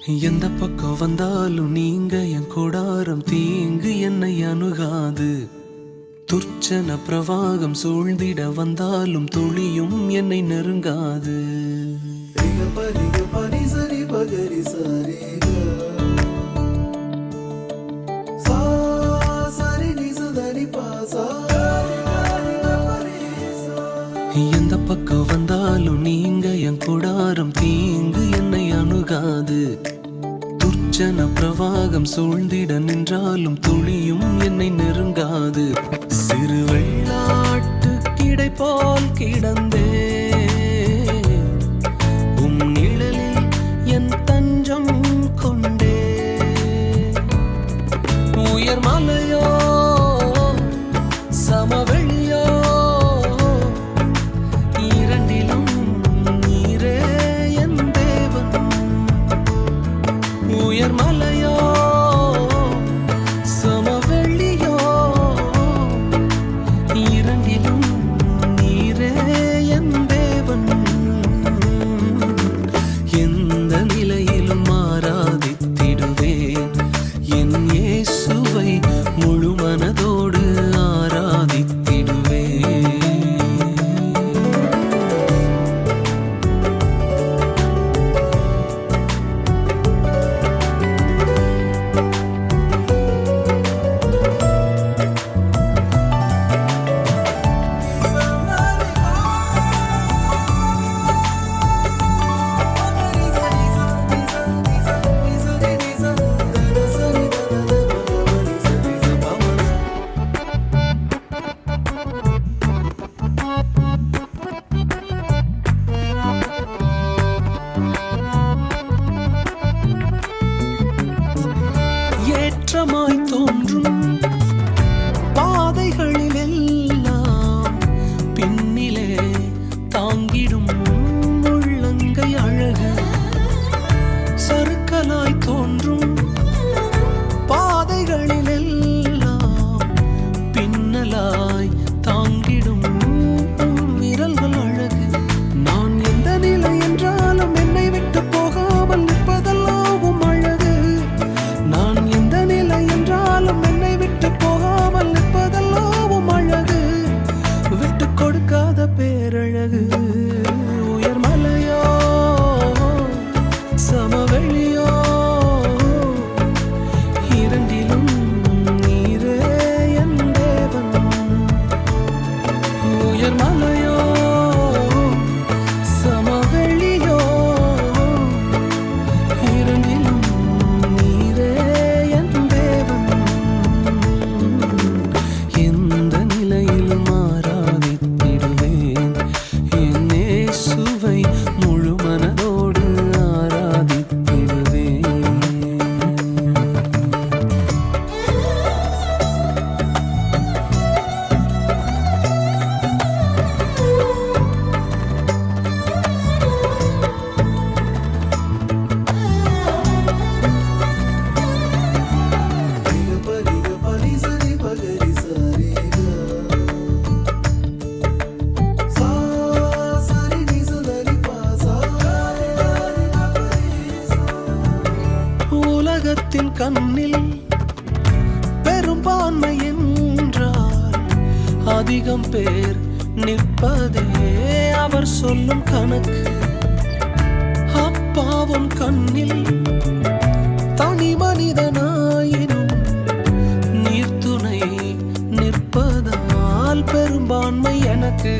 எந்த பக்கம் வந்தாலும் நீங்க என் கொடாரம் தீங்கு என்னை அணுகாது. துர்ச்சன பிரவாகம் சூழ்ந்திட வந்தாலும் துளியும் என்னை நெருங்காது. எந்த பக்கம் வந்தாலும் நீங்க என் கொடாரம் தீங்கு என்னை அணுகாது. துர்ச்சன பிரவாகம் சூழ்ந்திட நின்றாலும் துளியும் என்னை நெருங்காது. சிறு வெள்ளாட்டு கிடை போல் கிடந்தே உம் நிழலில் என் தஞ்சம் கொண்டே. உயர் மலையோ சமவெளியோ இரண்டிலும் நீரே என் தேவன். உயர் மலையோ சமவெளியோ இரண்டிலும் நீரே என் தேவன். எந்த நிலையிலும் ஆராதித்திடுவேன் என் இயேசுவை முழு மனதோடு ஆராதித்திடுவேன். ஏற்றமாய் தோன்றும் பாதைகளில் எல்லாம் பின்னிலே தாங்கிடும் உள்ளங்கை அழகு. சறுக்கலாய் தோன்றும் பாதைகளில் எல்லாம் பின்னலாய் தாங்கிடும் விரல்கள் அழகு. நான் எந்த நிலை என்றாலும் என்னை விட்டு போகாமல் நிற்பதெல்லாம் அழகு. நான் எந்த நிலை என்றாலும் என்னை விட்டு போகாமல் நிற்பதெல்லாம் அழகு. விட்டு கொடுக்காத பேரழகு. உயர் மலையோ சமவெளியோ இரண்டிலும் நீரே என் தேவன். உயர் மலையோ சமவெளியோ இரண்டிலும் நீரே என் தேவன். எந்த நிலையிலும் ஆராதித்திடுவேன் என் இயேசுவை முழு மனதோடு ஆராதித்திடுவேன். உலகத்தின் கண்ணில் பெரும்பான்மை என்றால் அதிகம் பேர் நிற்பதே அவர் சொல்லும் கணக்கு. அப்பாவும் கண்ணில் தனி மனிதனாயினும் நீர்த்துணை நிற்பதால் பெரும்பான்மை எனக்கு.